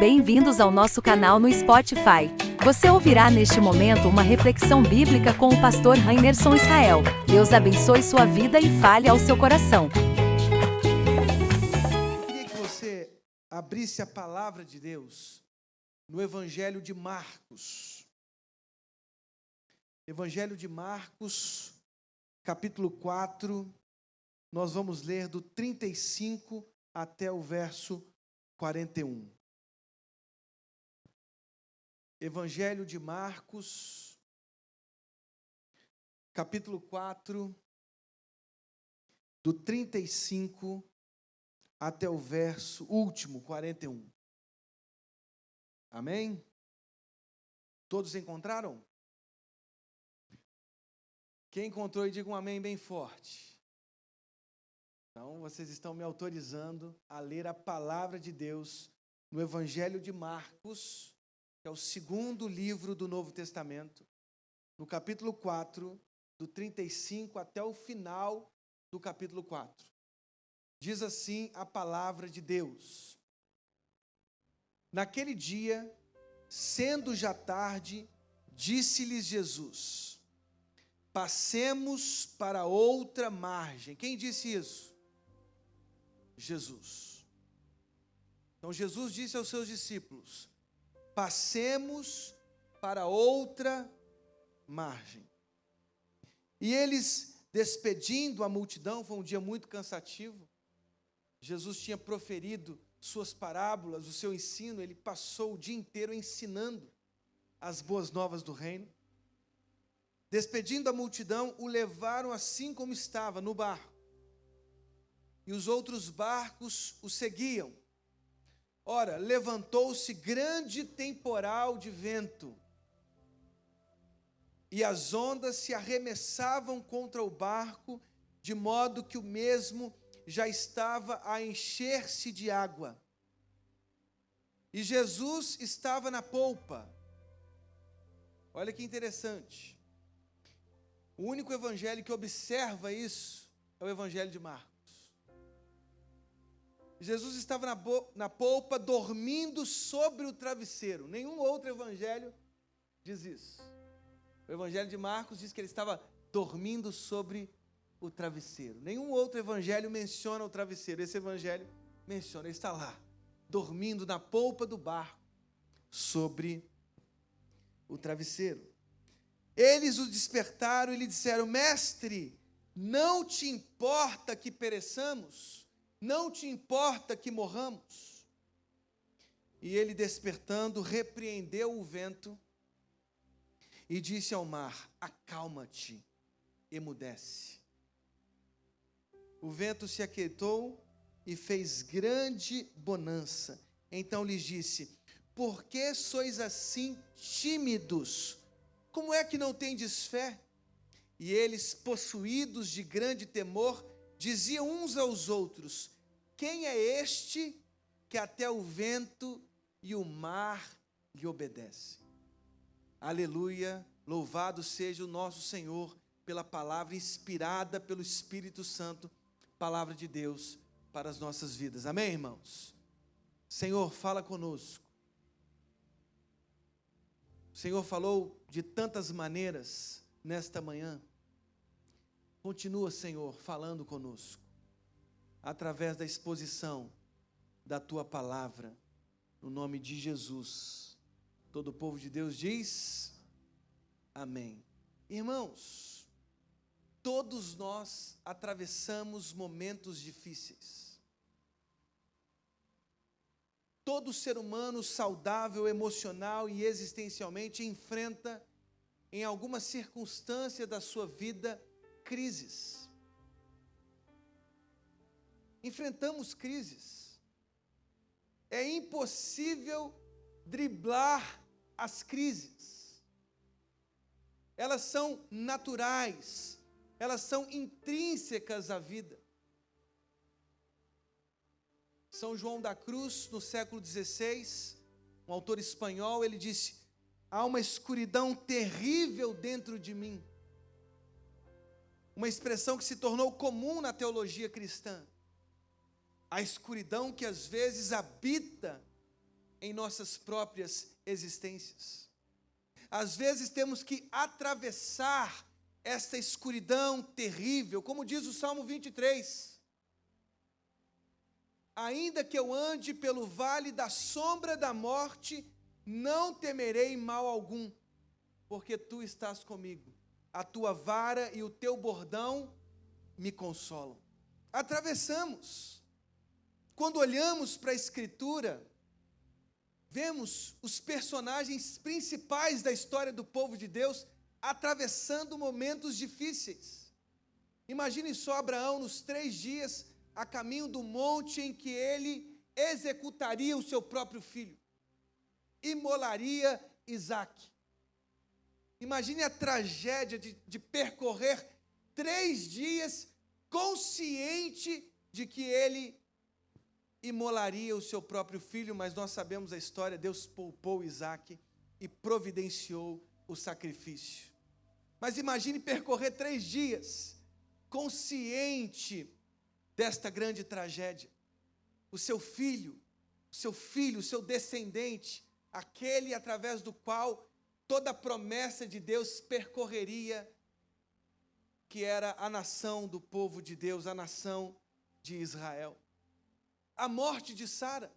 bem-vindos ao nosso canal no Spotify. Você ouvirá neste momento uma reflexão bíblica com o pastor Rainerson Israel. Deus abençoe sua vida e fale ao seu coração. Eu queria que você abrisse a palavra de Deus no Evangelho de Marcos. Evangelho de Marcos, capítulo 4, nós vamos ler do 35 até o verso 41. Evangelho de Marcos, capítulo 4, do 35 até o verso último, 41. Amém? Todos encontraram? Quem encontrou, diga um amém bem forte. Então, vocês estão me autorizando a ler a palavra de Deus no Evangelho de Marcos, que é o segundo livro do Novo Testamento, no capítulo 4, do 35 até o final do capítulo 4. Diz assim a palavra de Deus: Naquele dia, sendo já tarde, disse-lhes Jesus: Passemos para outra margem. Quem disse isso? Jesus. Então Jesus disse aos seus discípulos: Passemos para outra margem. E eles, despedindo a multidão, foi um dia muito cansativo. Jesus tinha proferido suas parábolas, o seu ensino, ele passou o dia inteiro ensinando as boas novas do reino. Despedindo a multidão, o levaram assim como estava, no barco. E os outros barcos o seguiam. Ora, levantou-se grande temporal de vento, e as ondas se arremessavam contra o barco, de modo que o mesmo já estava a encher-se de água. E Jesus estava na polpa. Olha que interessante. O único evangelho que observa isso é o Evangelho de Marcos. Jesus estava na polpa, dormindo sobre o travesseiro. Nenhum outro evangelho diz isso. O Evangelho de Marcos diz que ele estava dormindo sobre o travesseiro. Nenhum outro evangelho menciona o travesseiro. Esse evangelho menciona, ele está lá, dormindo na polpa do barco, sobre o travesseiro. Eles o despertaram e lhe disseram: Mestre, não te importa que pereçamos? Não te importa que morramos? E ele, despertando, repreendeu o vento e disse ao mar: Acalma-te, emudece. O vento se aquietou e fez grande bonança. Então lhes disse: Por que sois assim tímidos? Como é que não tendes fé? E eles, possuídos de grande temor, diziam uns aos outros: Quem é este que até o vento e o mar lhe obedecem? Aleluia, louvado seja o nosso Senhor pela palavra inspirada pelo Espírito Santo, palavra de Deus para as nossas vidas. Amém, irmãos? Senhor, fala conosco. O Senhor falou de tantas maneiras nesta manhã. Continua, Senhor, falando conosco, através da exposição da Tua palavra, no nome de Jesus. Todo o povo de Deus diz amém. Irmãos, todos nós atravessamos momentos difíceis. Todo ser humano saudável, emocional e existencialmente enfrenta, em alguma circunstância da sua vida, crises. Enfrentamos crises. É impossível driblar as crises. Elas são naturais, elas são intrínsecas à vida. São João da Cruz, no século XVI, um autor espanhol, ele disse: há uma escuridão terrível dentro de mim. Uma expressão que se tornou comum na teologia cristã. A escuridão que às vezes habita em nossas próprias existências. Às vezes temos que atravessar esta escuridão terrível, como diz o Salmo 23. Ainda que eu ande pelo vale da sombra da morte, não temerei mal algum, porque tu estás comigo. A tua vara e o teu bordão me consolam. Atravessamos. Quando olhamos para a Escritura, vemos os personagens principais da história do povo de Deus atravessando momentos difíceis. Imagine só Abraão nos 3 dias a caminho do monte em que ele executaria o seu próprio filho, imolaria Isaque. Imagine a tragédia de percorrer 3 dias consciente de que ele imolaria o seu próprio filho, mas nós sabemos a história, Deus poupou Isaque e providenciou o sacrifício. Mas imagine percorrer 3 dias, consciente desta grande tragédia. O seu filho, o seu descendente, aquele através do qual toda a promessa de Deus percorreria, que era a nação do povo de Deus, a nação de Israel. A morte de Sara,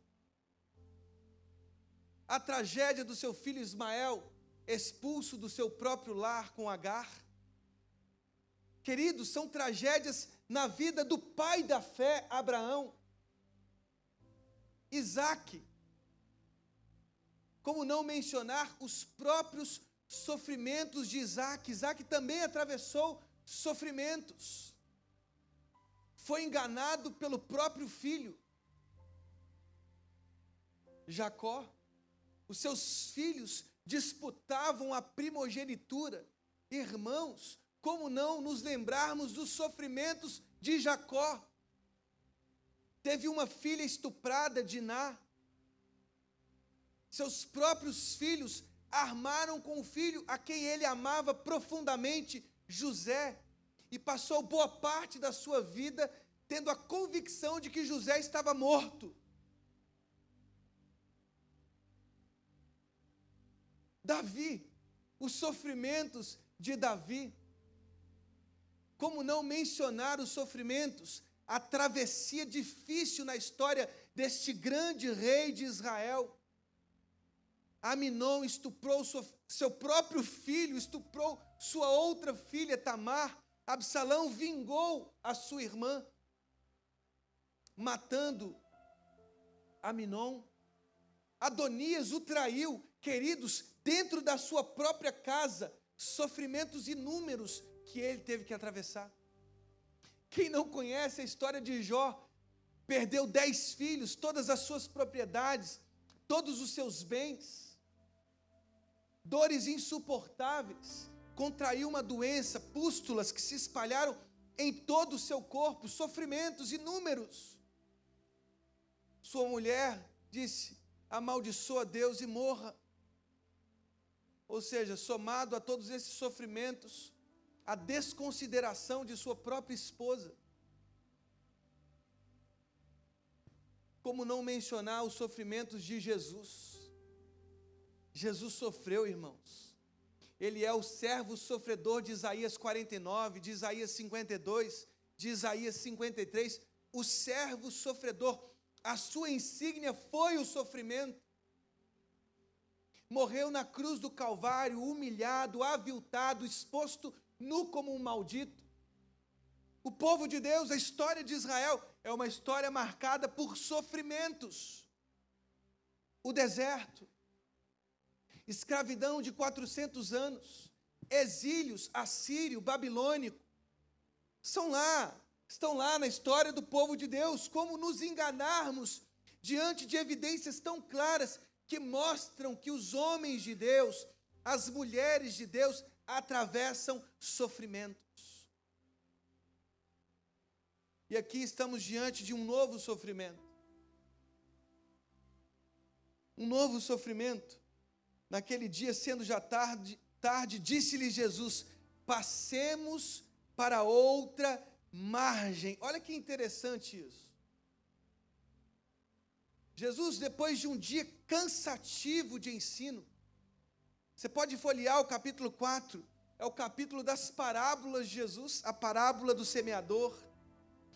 a tragédia do seu filho Ismael, expulso do seu próprio lar com Agar. Queridos, são tragédias na vida do pai da fé, Abraão. Isaque. Como não mencionar os próprios sofrimentos de Isaque? Isaque também atravessou sofrimentos. Foi enganado pelo próprio filho, Jacó. Os seus filhos disputavam a primogenitura. Irmãos, como não nos lembrarmos dos sofrimentos de Jacó? Teve uma filha estuprada, Diná. Seus próprios filhos armaram com o filho a quem ele amava profundamente, José, e passou boa parte da sua vida tendo a convicção de que José estava morto. Davi, os sofrimentos de Davi. Como não mencionar os sofrimentos, a travessia difícil na história deste grande rei de Israel. Aminon estuprou seu próprio filho, estuprou sua outra filha, Tamar. Absalão vingou a sua irmã, matando Aminon. Adonias o traiu. Queridos, dentro da sua própria casa, sofrimentos inúmeros que ele teve que atravessar. Quem não conhece a história de Jó, perdeu 10 filhos, todas as suas propriedades, todos os seus bens, dores insuportáveis, contraiu uma doença, pústulas que se espalharam em todo o seu corpo, sofrimentos inúmeros. Sua mulher disse: amaldiçoa Deus e morra. Ou seja, somado a todos esses sofrimentos, a desconsideração de sua própria esposa. Como não mencionar os sofrimentos de Jesus? Jesus sofreu, irmãos. Ele é o servo sofredor de Isaías 49, de Isaías 52, de Isaías 53. O servo sofredor, a sua insígnia foi o sofrimento. Morreu na cruz do Calvário, humilhado, aviltado, exposto nu como um maldito. O povo de Deus, a história de Israel, é uma história marcada por sofrimentos. O deserto, escravidão de 400 anos, exílios assírio, babilônico, estão lá na história do povo de Deus. Como nos enganarmos diante de evidências tão claras que mostram que os homens de Deus, as mulheres de Deus, atravessam sofrimentos. E aqui estamos diante de um novo sofrimento. Um novo sofrimento. Naquele dia, sendo já tarde, disse-lhe Jesus: passemos para outra margem. Olha que interessante isso. Jesus, depois de um dia cansativo de ensino, você pode folhear o capítulo 4, é o capítulo das parábolas de Jesus, a parábola do semeador,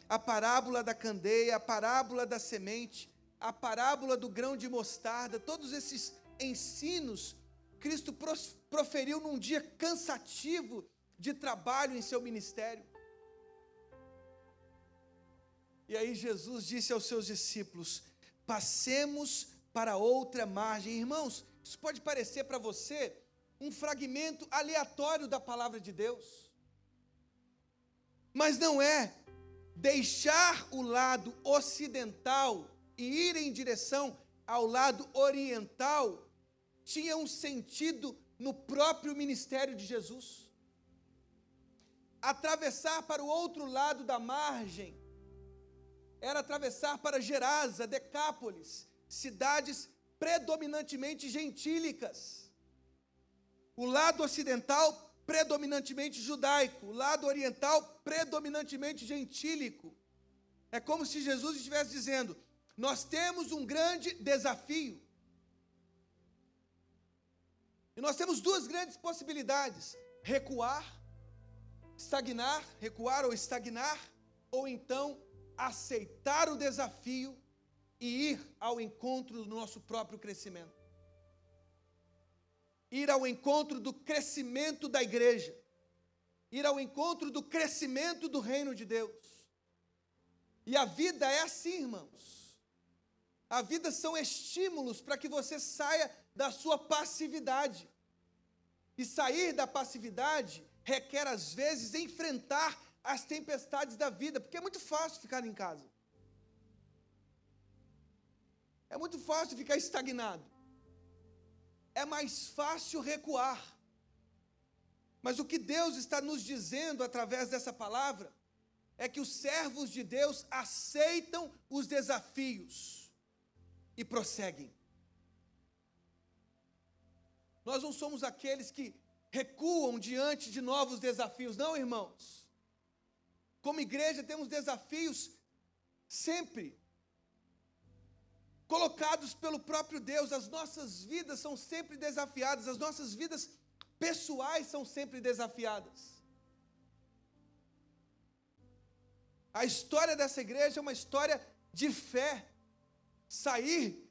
a parábola da candeia, a parábola da semente, a parábola do grão de mostarda. Todos esses ensinos Cristo proferiu num dia cansativo de trabalho em seu ministério. E aí Jesus disse aos seus discípulos: passemos para outra margem. Irmãos, isso pode parecer para você um fragmento aleatório da palavra de Deus, mas não é. Deixar o lado ocidental e ir em direção ao lado oriental tinha um sentido no próprio ministério de Jesus. Atravessar para o outro lado da margem era atravessar para Gerasa, Decápolis, cidades predominantemente gentílicas. O lado ocidental predominantemente judaico, o lado oriental predominantemente gentílico. É como se Jesus estivesse dizendo: nós temos um grande desafio. E nós temos duas grandes possibilidades: recuar ou estagnar, ou então aceitar o desafio e ir ao encontro do nosso próprio crescimento. Ir ao encontro do crescimento da igreja, ir ao encontro do crescimento do reino de Deus. E a vida é assim, irmãos. A vida são estímulos para que você saia da sua passividade. E sair da passividade requer, às vezes, enfrentar as tempestades da vida, porque é muito fácil ficar em casa. É muito fácil ficar estagnado. É mais fácil recuar. Mas o que Deus está nos dizendo através dessa palavra é que os servos de Deus aceitam os desafios e prosseguem. Nós não somos aqueles que recuam diante de novos desafios, não, irmãos. Como igreja temos desafios sempre colocados pelo próprio Deus. As nossas vidas são sempre desafiadas, as nossas vidas pessoais são sempre desafiadas. A história dessa igreja é uma história de fé. Sair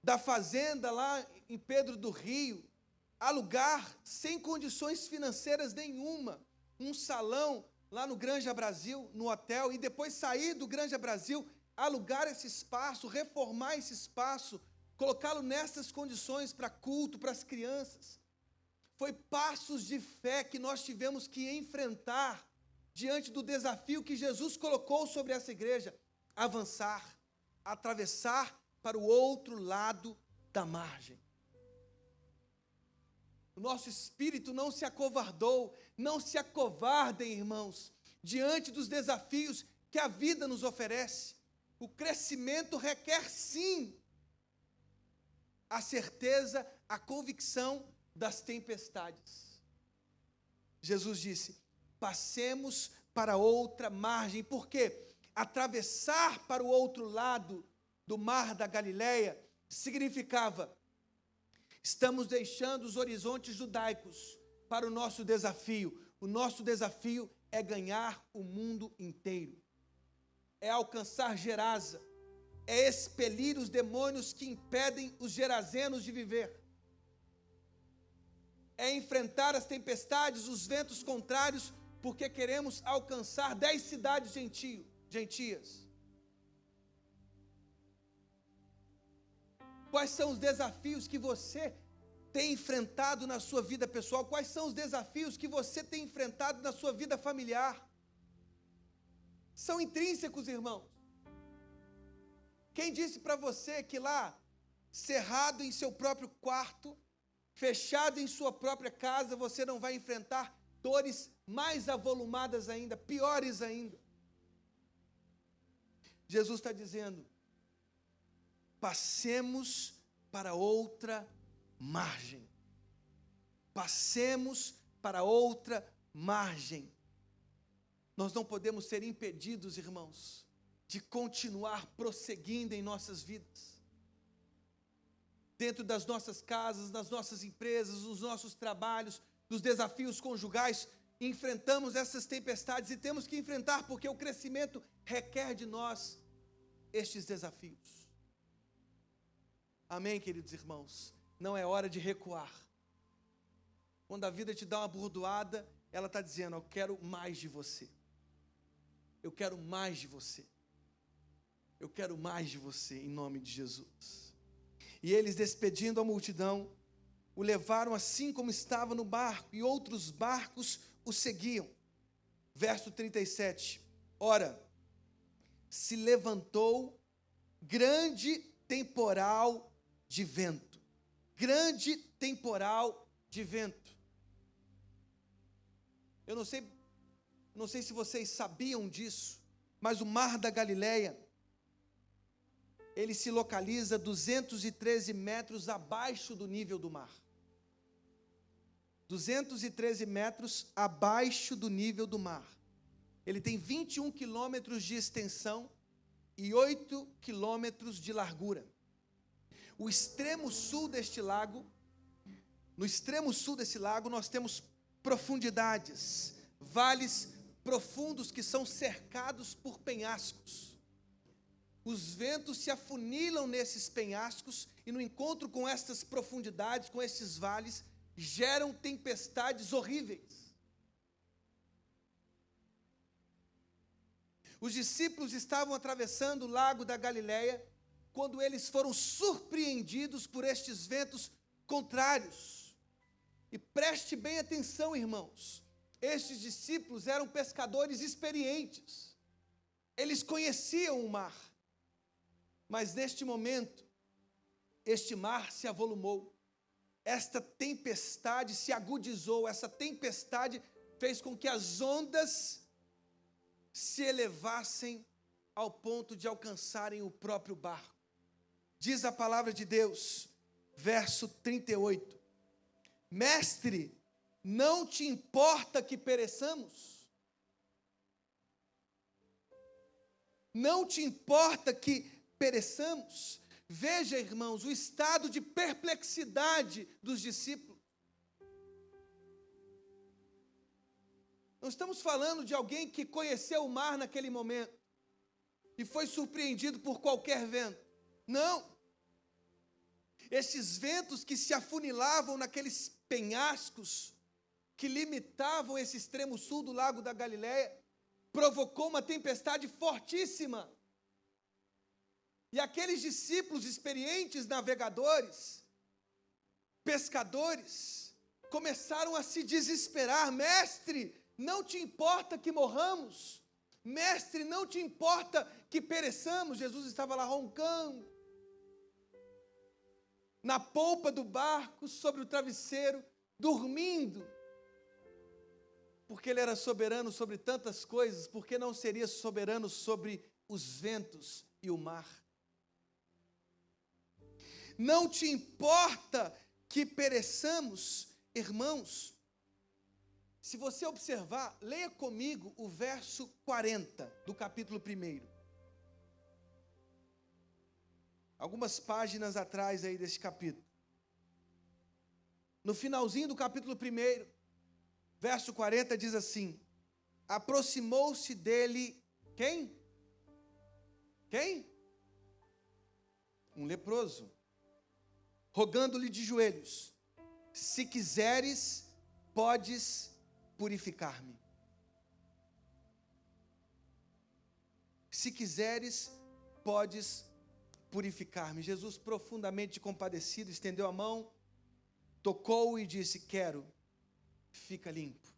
da fazenda lá em Pedro do Rio, alugar sem condições financeiras nenhuma, um salão lá no Granja Brasil, no hotel, e depois sair do Granja Brasil, alugar esse espaço, reformar esse espaço, colocá-lo nessas condições para culto, para as crianças. Foi passos de fé que nós tivemos que enfrentar diante do desafio que Jesus colocou sobre essa igreja: avançar, atravessar para o outro lado da margem. O nosso espírito não se acovardou. Não se acovardem, irmãos, diante dos desafios que a vida nos oferece. O crescimento requer, sim, a certeza, a convicção das tempestades. Jesus disse: passemos para outra margem. Por quê? Atravessar para o outro lado do mar da Galileia significava: estamos deixando os horizontes judaicos para o nosso desafio. O nosso desafio é ganhar o mundo inteiro. É alcançar Gerasa, é expelir os demônios que impedem os gerazenos de viver. É enfrentar as tempestades, os ventos contrários, porque queremos alcançar 10 cidades gentias. Quais são os desafios que você tem enfrentado na sua vida pessoal? Quais são os desafios que você tem enfrentado na sua vida familiar? São intrínsecos, irmãos. Quem disse para você que lá, cerrado em seu próprio quarto, fechado em sua própria casa, você não vai enfrentar dores mais avolumadas ainda, piores ainda? Jesus está dizendo: passemos para outra margem. Passemos para outra margem. Nós não podemos ser impedidos, irmãos, de continuar prosseguindo em nossas vidas. dentro das nossas casas, nas nossas empresas, nos nossos trabalhos, nos desafios conjugais, enfrentamos essas tempestades e temos que enfrentar porque o crescimento requer de nós estes desafios. Amém, queridos irmãos? Não é hora de recuar. Quando a vida te dá uma bordoada, ela está dizendo: eu quero mais de você. Eu quero mais de você. Eu quero mais de você, em nome de Jesus. E eles, despedindo a multidão, o levaram assim como estava no barco, e outros barcos o seguiam. Verso 37. Ora, se levantou grande temporal de vento. Grande temporal de vento. Eu não sei se vocês sabiam disso, mas o Mar da Galileia, ele se localiza 213 metros abaixo do nível do mar. 213 metros abaixo do nível do mar. Ele tem 21 quilômetros de extensão e 8 quilômetros de largura. O extremo sul deste lago, no extremo sul desse lago, nós temos profundidades, vales profundos que são cercados por penhascos. Os ventos se afunilam nesses penhascos e no encontro com estas profundidades, com esses vales, geram tempestades horríveis. Os discípulos estavam atravessando o lago da Galileia quando eles foram surpreendidos por estes ventos contrários. E preste bem atenção, irmãos. Estes discípulos eram pescadores experientes. Eles conheciam o mar. Mas neste momento, este mar se avolumou. Esta tempestade se agudizou. Essa tempestade fez com que as ondas se elevassem ao ponto de alcançarem o próprio barco. Diz a palavra de Deus, verso 38. Mestre, não te importa que pereçamos? Não te importa que pereçamos? Veja, irmãos, o estado de perplexidade dos discípulos. Não estamos falando de alguém que conheceu o mar naquele momento e foi surpreendido por qualquer vento. Não. Esses ventos que se afunilavam naqueles penhascos que limitavam esse extremo sul do lago da Galileia, provocou uma tempestade fortíssima. E aqueles discípulos experientes navegadores, pescadores, começaram a se desesperar. Mestre, não te importa que morramos? Mestre, não te importa que pereçamos? Jesus estava lá roncando, na polpa do barco, sobre o travesseiro, dormindo. Porque ele era soberano sobre tantas coisas, por que não seria soberano sobre os ventos e o mar? Não te importa que pereçamos, irmãos? Se você observar, leia comigo o verso 40 do capítulo 1. Algumas páginas atrás aí desse capítulo. No finalzinho do capítulo 1, verso 40 diz assim: aproximou-se dele, quem? Quem? Um leproso, rogando-lhe de joelhos: se quiseres, podes purificar-me. Se quiseres, podes purificar-me. Jesus, profundamente compadecido, estendeu a mão, tocou-o e disse: quero, fica limpo.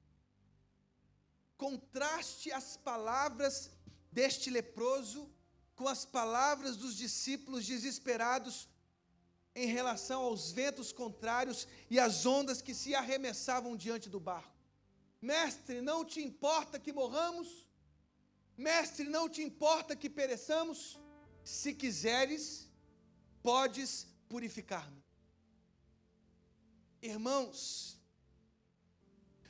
Contraste as palavras deste leproso com as palavras dos discípulos desesperados em relação aos ventos contrários e às ondas que se arremessavam diante do barco. Mestre, não te importa que morramos? Mestre, não te importa que pereçamos? Se quiseres, podes purificar-me. Irmãos,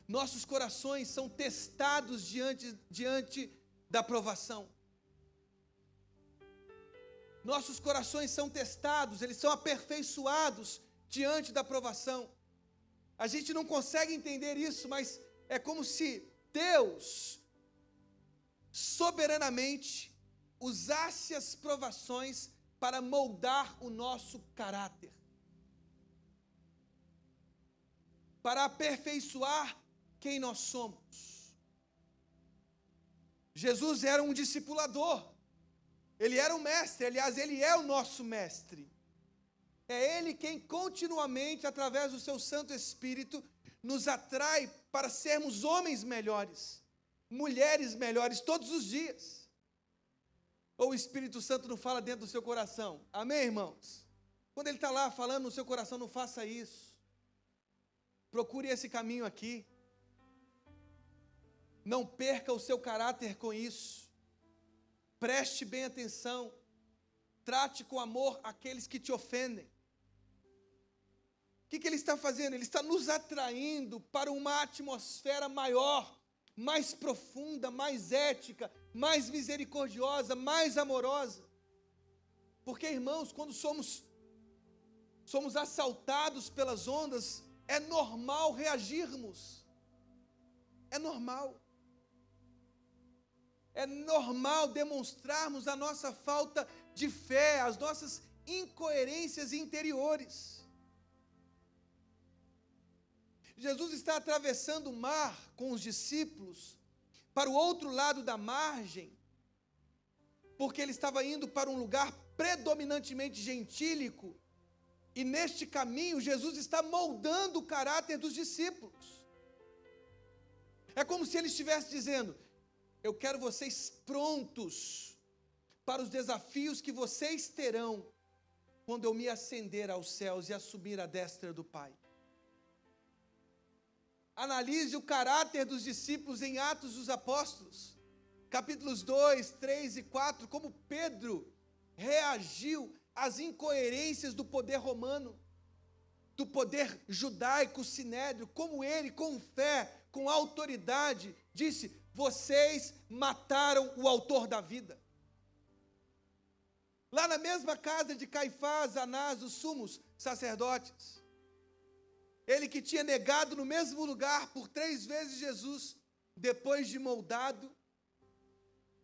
nossos corações são testados diante da provação. Nossos corações são testados, eles são aperfeiçoados diante da provação. A gente não consegue entender isso, mas é como se Deus soberanamente usasse as provações para moldar o nosso caráter, para aperfeiçoar quem nós somos. Jesus era um discipulador, ele era um mestre, aliás, ele é o nosso mestre. É ele quem continuamente, através do seu Santo Espírito, nos atrai para sermos homens melhores, mulheres melhores, todos os dias. Ou o Espírito Santo não fala dentro do seu coração? Amém, irmãos? Quando ele está lá falando no seu coração, não faça isso. Procure esse caminho aqui. Não perca o seu caráter com isso. Preste bem atenção. Trate com amor aqueles que te ofendem. O que ele está fazendo? Ele está nos atraindo para uma atmosfera maior, mais profunda, mais ética, mais misericordiosa, mais amorosa. Porque, irmãos, quando somos assaltados pelas ondas, é normal reagirmos. É normal. É normal demonstrarmos a nossa falta de fé, as nossas incoerências interiores. Jesus está atravessando o mar com os discípulos para o outro lado da margem, porque ele estava indo para um lugar predominantemente gentílico, e neste caminho Jesus está moldando o caráter dos discípulos. É como se ele estivesse dizendo: eu quero vocês prontos para os desafios que vocês terão quando eu me ascender aos céus e assumir a destra do Pai. Analise o caráter dos discípulos em Atos dos Apóstolos, capítulos 2, 3 e 4, como Pedro reagiu às incoerências do poder romano, do poder judaico sinédrio, como ele, com fé, com autoridade, disse: vocês mataram o autor da vida. Lá na mesma casa de Caifás, Anás, os sumos sacerdotes, ele que tinha negado no mesmo lugar por 3 vezes Jesus, depois de moldado,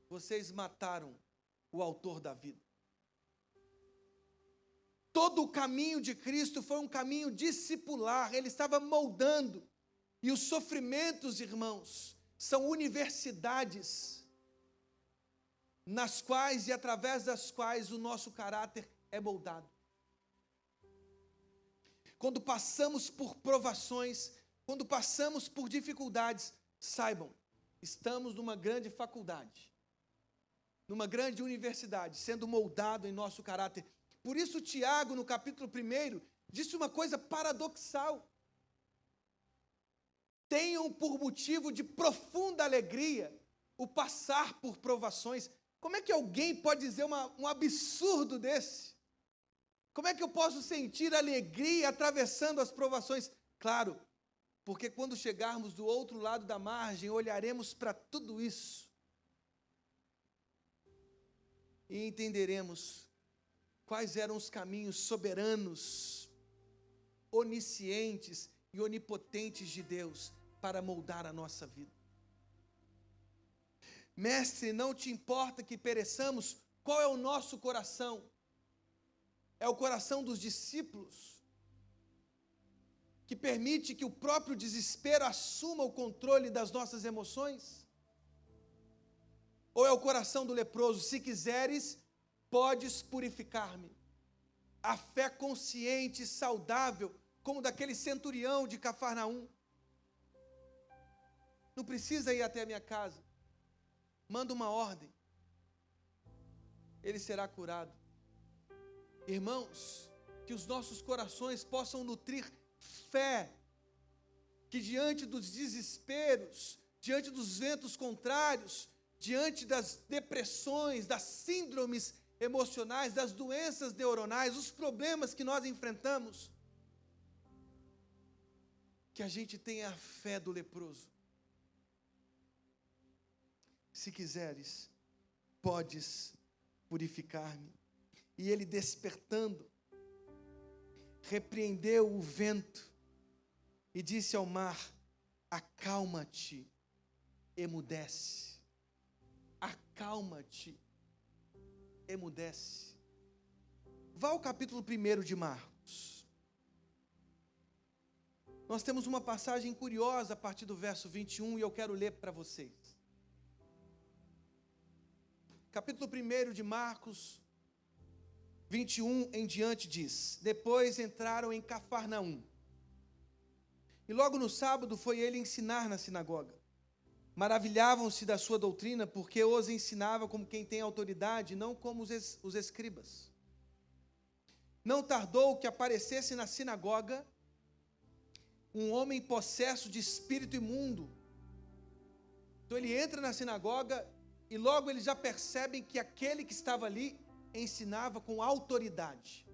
vocês mataram o autor da vida. Todo o caminho de Cristo foi um caminho discipular, ele estava moldando, e os sofrimentos, irmãos, são universidades, nas quais e através das quais o nosso caráter é moldado. Quando passamos por provações, quando passamos por dificuldades, saibam, estamos numa grande faculdade, numa grande universidade, sendo moldado em nosso caráter. Por isso Tiago, no capítulo 1, disse uma coisa paradoxal: tenham por motivo de profunda alegria o passar por provações. Como é que alguém pode dizer um absurdo desse? Como é que eu posso sentir alegria atravessando as provações? Claro, porque quando chegarmos do outro lado da margem, olharemos para tudo isso e entenderemos quais eram os caminhos soberanos, oniscientes e onipotentes de Deus para moldar a nossa vida. Mestre, não te importa que pereçamos? Qual é o nosso coração? É o coração dos discípulos, que permite que o próprio desespero assuma o controle das nossas emoções? Ou é o coração do leproso: se quiseres, podes purificar-me? A fé consciente e saudável, como daquele centurião de Cafarnaum: não precisa ir até a minha casa, manda uma ordem, ele será curado. Irmãos, que os nossos corações possam nutrir fé, que diante dos desesperos, diante dos ventos contrários, diante das depressões, das síndromes emocionais, das doenças neuronais, os problemas que nós enfrentamos, que a gente tenha a fé do leproso. Se quiseres, podes purificar-me. E ele, despertando, repreendeu o vento e disse ao mar: acalma-te, emudece. Acalma-te, emudece. Vá ao capítulo 1 de Marcos. Nós temos uma passagem curiosa a partir do verso 21 e eu quero ler para vocês. Capítulo 1 de Marcos, 21 em diante diz: depois entraram em Cafarnaum. E logo no sábado foi ele ensinar na sinagoga. Maravilhavam-se da sua doutrina, porque os ensinava como quem tem autoridade, não como os escribas. Não tardou que aparecesse na sinagoga um homem possesso de espírito imundo. Então ele entra na sinagoga e logo eles já percebem que aquele que estava ali ensinava com autoridade.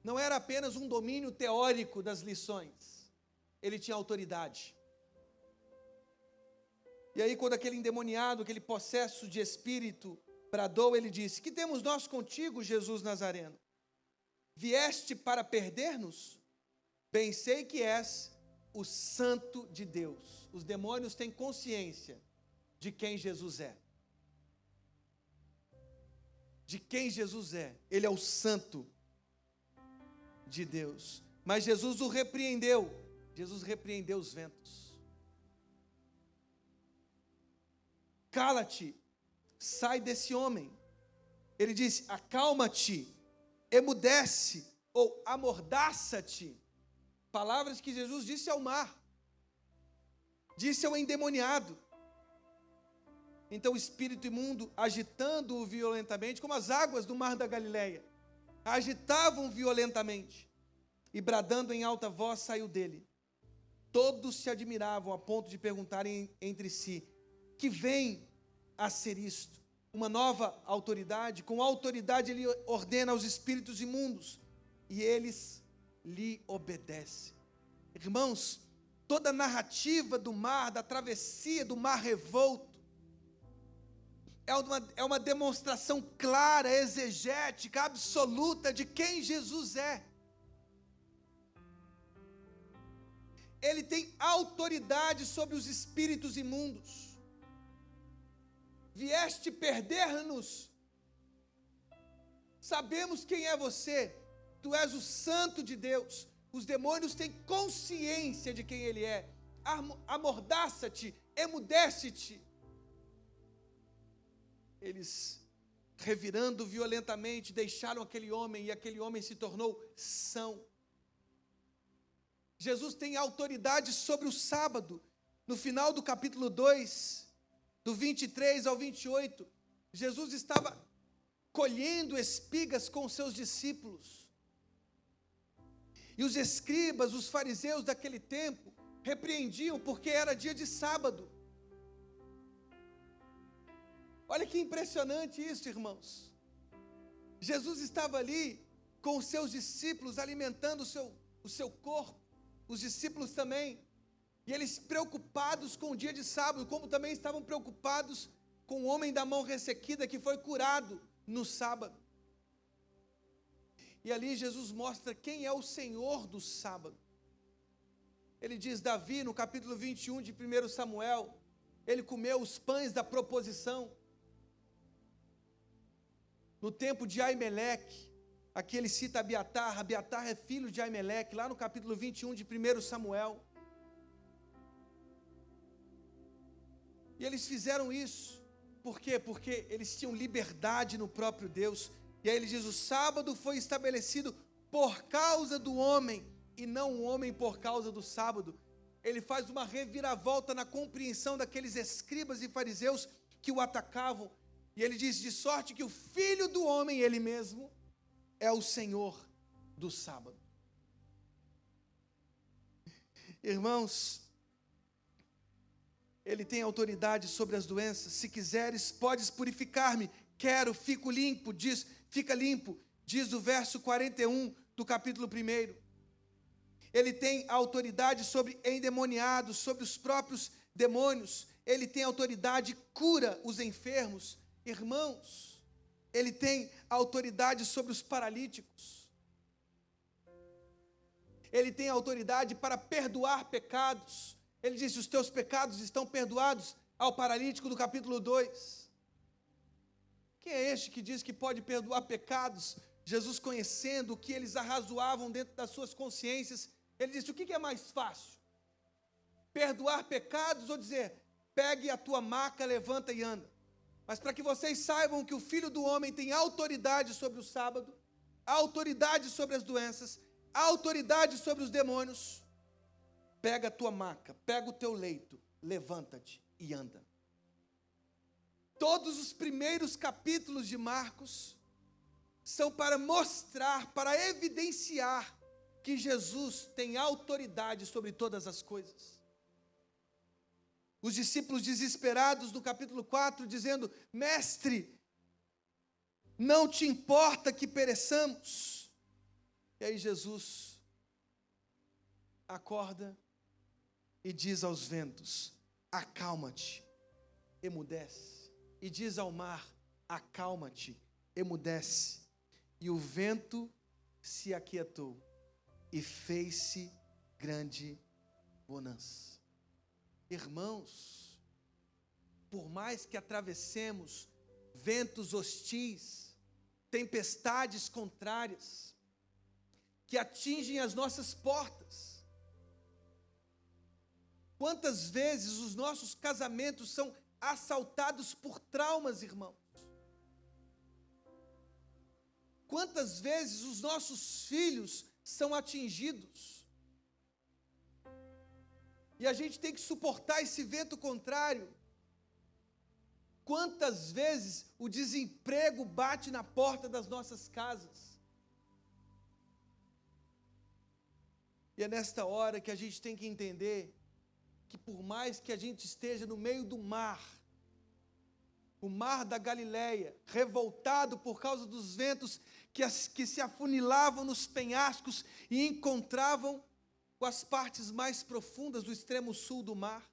Não era apenas um domínio teórico das lições, ele tinha autoridade. E aí quando aquele endemoniado, aquele possesso de espírito bradou, ele disse: que temos nós contigo, Jesus Nazareno? Vieste para perder-nos? Bem sei que és o Santo de Deus. Os demônios têm consciência de quem Jesus é. De quem Jesus é. Ele é o Santo de Deus. Mas Jesus o repreendeu. Jesus repreendeu os ventos. Cala-te, sai desse homem. Ele disse: acalma-te, emudece ou amordaça-te. Palavras que Jesus disse ao mar, disse ao endemoniado. Então o espírito imundo, agitando-o violentamente, como as águas do mar da Galileia, agitavam violentamente, e bradando em alta voz saiu dele. Todos se admiravam a ponto de perguntarem entre si: que vem a ser isto? Uma nova autoridade, com autoridade ele ordena aos espíritos imundos, e eles lhe obedecem. Irmãos, toda a narrativa do mar, da travessia do mar revolto, é uma demonstração clara, exegética, absoluta de quem Jesus é. Ele tem autoridade sobre os espíritos imundos. Vieste perder-nos? Sabemos quem é você. Tu és o Santo de Deus. Os demônios têm consciência de quem Ele é. Amordaça-te, emudece-te. Eles, revirando violentamente, deixaram aquele homem, e aquele homem se tornou são. Jesus tem autoridade sobre o sábado. No final do capítulo 2, do 23 ao 28, Jesus estava colhendo espigas com seus discípulos. E os escribas, os fariseus daquele tempo, repreendiam porque era dia de sábado. Olha que impressionante isso, irmãos. Jesus estava ali com os seus discípulos, alimentando o seu corpo, os discípulos também, e eles preocupados com o dia de sábado, como também estavam preocupados com o homem da mão ressequida que foi curado no sábado. E ali Jesus mostra quem é o Senhor do sábado. Ele diz: Davi, no capítulo 21 de 1 Samuel, ele comeu os pães da proposição. No tempo de Aimeleque, aqui ele cita Abiatar. Abiatar é filho de Aimeleque, lá no capítulo 21 de 1 Samuel. E eles fizeram isso. Por quê? Porque eles tinham liberdade no próprio Deus. E aí ele diz: o sábado foi estabelecido por causa do homem, e não o homem por causa do sábado. Ele faz uma reviravolta na compreensão daqueles escribas e fariseus que o atacavam. E ele diz: de sorte que o Filho do homem, ele mesmo, é o Senhor do sábado. Irmãos, ele tem autoridade sobre as doenças. Se quiseres, podes purificar-me. Quero, fico limpo, fica limpo, diz o verso 41 do capítulo 1. Ele tem autoridade sobre endemoniados, sobre os próprios demônios. Ele tem autoridade, cura os enfermos. Irmãos, Ele tem autoridade sobre os paralíticos. Ele tem autoridade para perdoar pecados. Ele disse: os teus pecados estão perdoados, ao paralítico do capítulo 2. Quem é este que diz que pode perdoar pecados? Jesus, conhecendo o que eles arrazoavam dentro das suas consciências, ele disse: o que é mais fácil? Perdoar pecados ou dizer: pegue a tua maca, levanta e anda? Mas para que vocês saibam que o Filho do Homem tem autoridade sobre o sábado, autoridade sobre as doenças, autoridade sobre os demônios, pega a tua maca, pega o teu leito, levanta-te e anda. Todos os primeiros capítulos de Marcos são para mostrar, para evidenciar que Jesus tem autoridade sobre todas as coisas. Os discípulos desesperados no capítulo 4, dizendo: mestre, não te importa que pereçamos? E aí Jesus acorda e diz aos ventos: acalma-te, emudece. E diz ao mar: acalma-te, emudece. E o vento se aquietou e fez-se grande bonança. Irmãos, por mais que atravessemos ventos hostis, tempestades contrárias, que atingem as nossas portas, quantas vezes os nossos casamentos são assaltados por traumas, irmãos? Quantas vezes os nossos filhos são atingidos? E a gente tem que suportar esse vento contrário. Quantas vezes o desemprego bate na porta das nossas casas? E é nesta hora que a gente tem que entender que por mais que a gente esteja no meio do mar, o mar da Galileia, revoltado por causa dos ventos que se afunilavam nos penhascos e encontravam com as partes mais profundas do extremo sul do mar,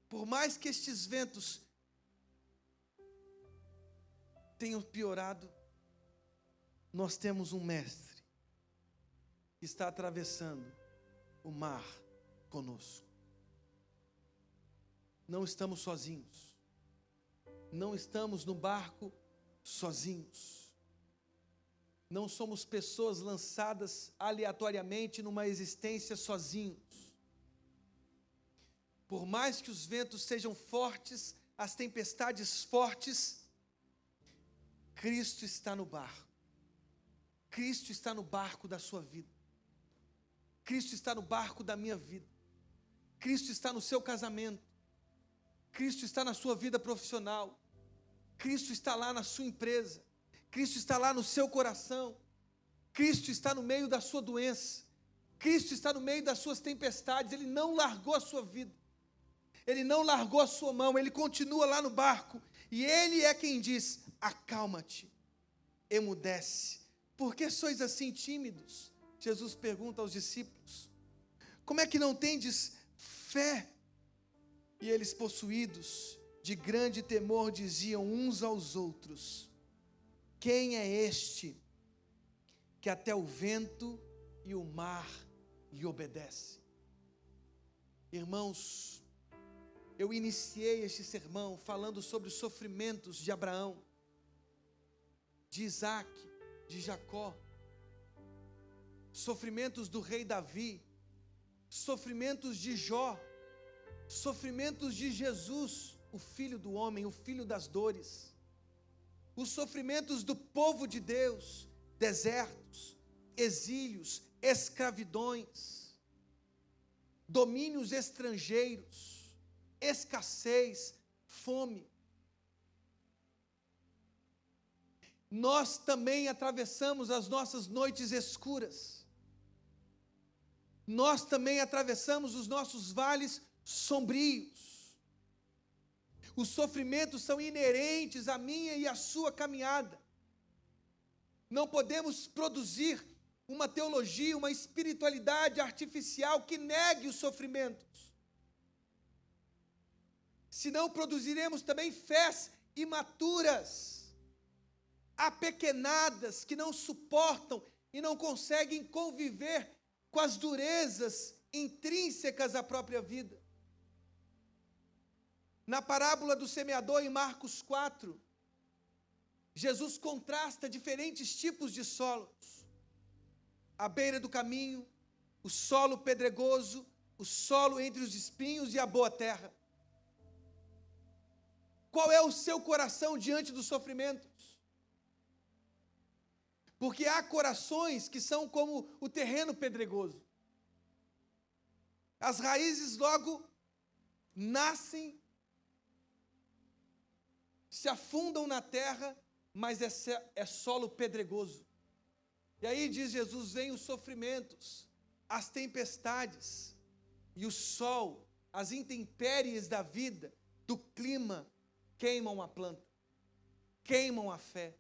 por mais que estes ventos tenham piorado, nós temos um mestre que está atravessando o mar conosco. Não estamos sozinhos. Não estamos no barco sozinhos. Não somos pessoas lançadas aleatoriamente numa existência sozinhos. Por mais que os ventos sejam fortes, as tempestades fortes, Cristo está no barco. Cristo está no barco da sua vida. Cristo está no barco da minha vida. Cristo está no seu casamento. Cristo está na sua vida profissional. Cristo está lá na sua empresa. Cristo está lá no seu coração. Cristo está no meio da sua doença. Cristo está no meio das suas tempestades. Ele não largou a sua vida. Ele não largou a sua mão. Ele continua lá no barco. E Ele é quem diz: acalma-te, emudece. Por que sois assim tímidos? Jesus pergunta aos discípulos. Como é que não tendes fé? E eles, possuídos de grande temor, diziam uns aos outros: quem é este que até o vento e o mar lhe obedecem? Irmãos, eu iniciei este sermão falando sobre os sofrimentos de Abraão, de Isaac, de Jacó, sofrimentos do rei Davi, sofrimentos de Jó, sofrimentos de Jesus, o Filho do homem, o Filho das dores, os sofrimentos do povo de Deus, desertos, exílios, escravidões, domínios estrangeiros, escassez, fome. Nós também atravessamos as nossas noites escuras. Nós também atravessamos os nossos vales sombrios. Os sofrimentos são inerentes à minha e à sua caminhada. Não podemos produzir uma teologia, uma espiritualidade artificial que negue os sofrimentos. Senão produziremos também fés imaturas, apequenadas, que não suportam e não conseguem conviver com as durezas intrínsecas à própria vida. Na parábola do semeador, em Marcos 4, Jesus contrasta diferentes tipos de solos. À beira do caminho, o solo pedregoso, o solo entre os espinhos e a boa terra. Qual é o seu coração diante dos sofrimentos? Porque há corações que são como o terreno pedregoso. As raízes logo nascem, se afundam na terra, mas é solo pedregoso. E aí diz Jesus, vem os sofrimentos, as tempestades, e o sol, as intempéries da vida, do clima, queimam a planta, queimam a fé.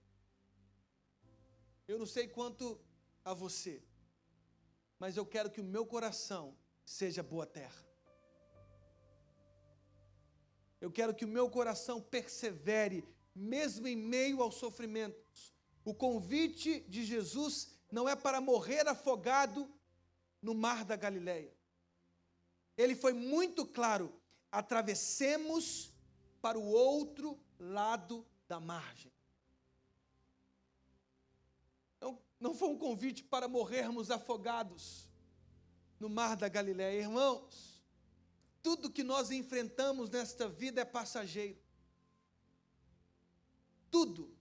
Eu não sei quanto a você, mas eu quero que o meu coração seja boa terra. Eu quero que o meu coração persevere, mesmo em meio aos sofrimentos. O convite de Jesus não é para morrer afogado no mar da Galileia. Ele foi muito claro, atravessemos para o outro lado da margem. Não foi um convite para morrermos afogados no mar da Galileia. Irmãos, tudo que nós enfrentamos nesta vida é passageiro. Tudo.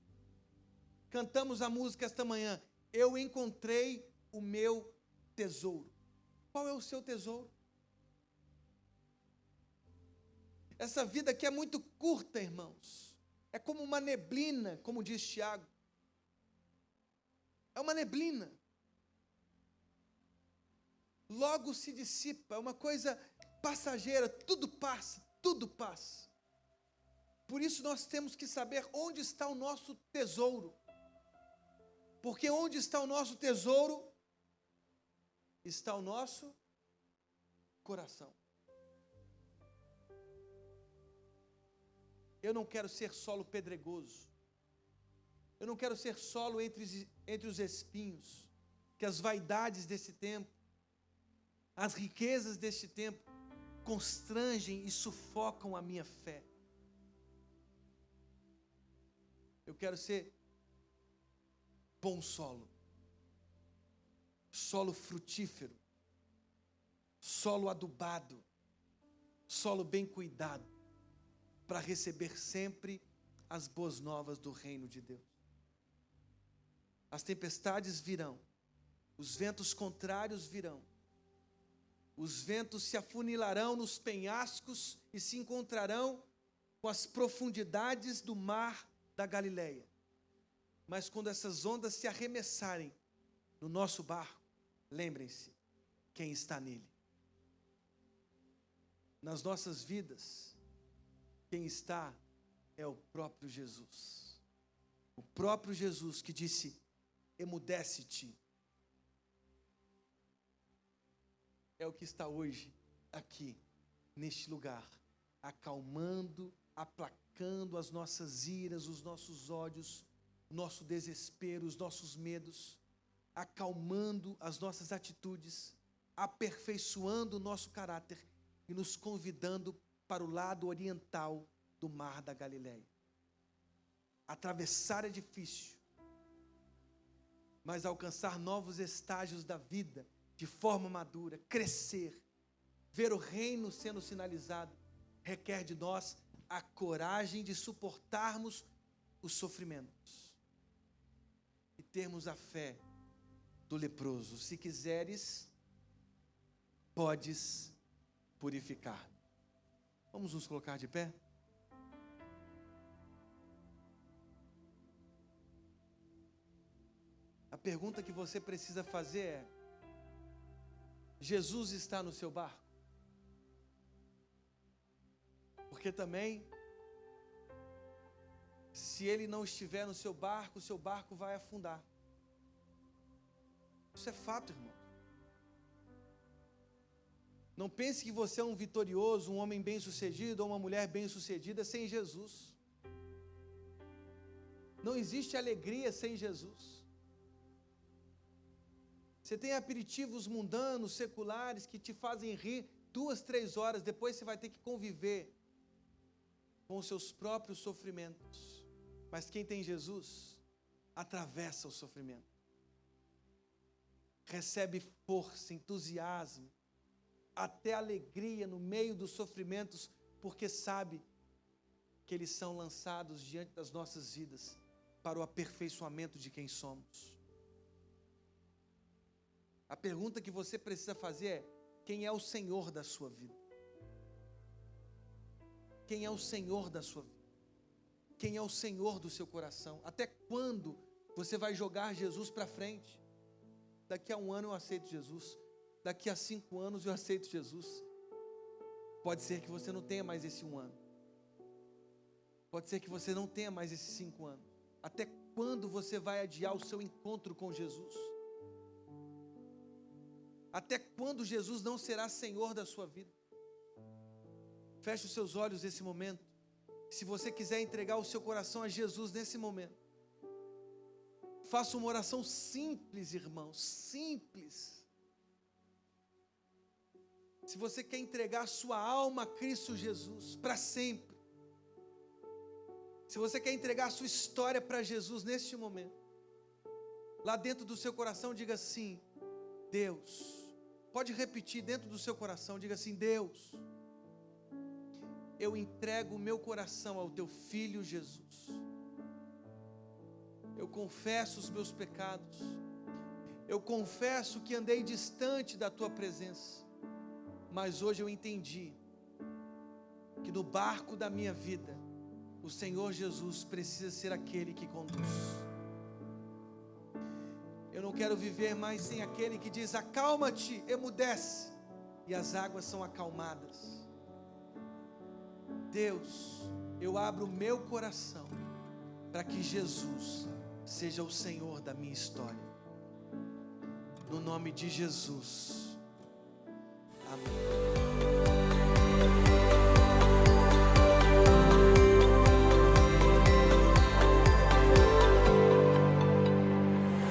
Cantamos a música esta manhã, eu encontrei o meu tesouro. Qual é o seu tesouro? Essa vida aqui é muito curta, irmãos. É como uma neblina, como diz Tiago. É uma neblina. Logo se dissipa, é uma coisa passageira, tudo passa, tudo passa. Por isso nós temos que saber onde está o nosso tesouro. Porque onde está o nosso tesouro, está o nosso coração. Eu não quero ser solo pedregoso. Eu não quero ser solo entre os espinhos, que as vaidades desse tempo, as riquezas deste tempo, constrangem e sufocam a minha fé. Eu quero ser bom solo, solo frutífero, solo adubado, solo bem cuidado, para receber sempre as boas novas do reino de Deus. As tempestades virão, os ventos contrários virão, os ventos se afunilarão nos penhascos e se encontrarão com as profundidades do mar da Galileia. Mas quando essas ondas se arremessarem no nosso barco, lembrem-se quem está nele. Nas nossas vidas, quem está é o próprio Jesus. O próprio Jesus que disse, emudece-te. É o que está hoje aqui, neste lugar, acalmando, aplacando as nossas iras, os nossos ódios, nosso desespero, os nossos medos, acalmando as nossas atitudes, aperfeiçoando o nosso caráter e nos convidando para o lado oriental do mar da Galileia. Atravessar é difícil, mas alcançar novos estágios da vida de forma madura, crescer, ver o reino sendo sinalizado, requer de nós a coragem de suportarmos os sofrimentos e termos a fé do leproso. Se quiseres, podes purificar. Vamos nos colocar de pé? A pergunta que você precisa fazer é: Jesus está no seu barco? Porque também, se ele não estiver no seu barco vai afundar. Isso é fato, irmão. Não pense que você é um vitorioso, um homem bem-sucedido ou uma mulher bem-sucedida sem Jesus. Não existe alegria sem Jesus. Você tem aperitivos mundanos, seculares, que te fazem rir 2, 3 horas, depois você vai ter que conviver com os seus próprios sofrimentos. Mas quem tem Jesus, atravessa o sofrimento. Recebe força, entusiasmo, até alegria no meio dos sofrimentos, porque sabe que eles são lançados diante das nossas vidas para o aperfeiçoamento de quem somos. A pergunta que você precisa fazer é: quem é o Senhor da sua vida? Quem é o Senhor da sua vida? Quem é o Senhor do seu coração? Até quando você vai jogar Jesus para frente? Daqui a 1 ano eu aceito Jesus. Daqui a 5 anos eu aceito Jesus. Pode ser que você não tenha mais esse 1 ano. Pode ser que você não tenha mais esses 5 anos. Até quando você vai adiar o seu encontro com Jesus? Até quando Jesus não será Senhor da sua vida? Feche os seus olhos nesse momento. Se você quiser entregar o seu coração a Jesus nesse momento, faça uma oração simples, irmão, simples. Se você quer entregar a sua alma a Cristo Jesus para sempre, se você quer entregar a sua história para Jesus neste momento, lá dentro do seu coração diga assim: Deus, pode repetir dentro do seu coração, diga assim: Deus, eu entrego o meu coração ao teu Filho Jesus. Eu confesso os meus pecados. Eu confesso que andei distante da tua presença. Mas hoje eu entendi que no barco da minha vida, o Senhor Jesus precisa ser aquele que conduz. Eu não quero viver mais sem aquele que diz: acalma-te, emudece, e as águas são acalmadas. Deus, eu abro o meu coração para que Jesus seja o Senhor da minha história. No nome de Jesus. Amém.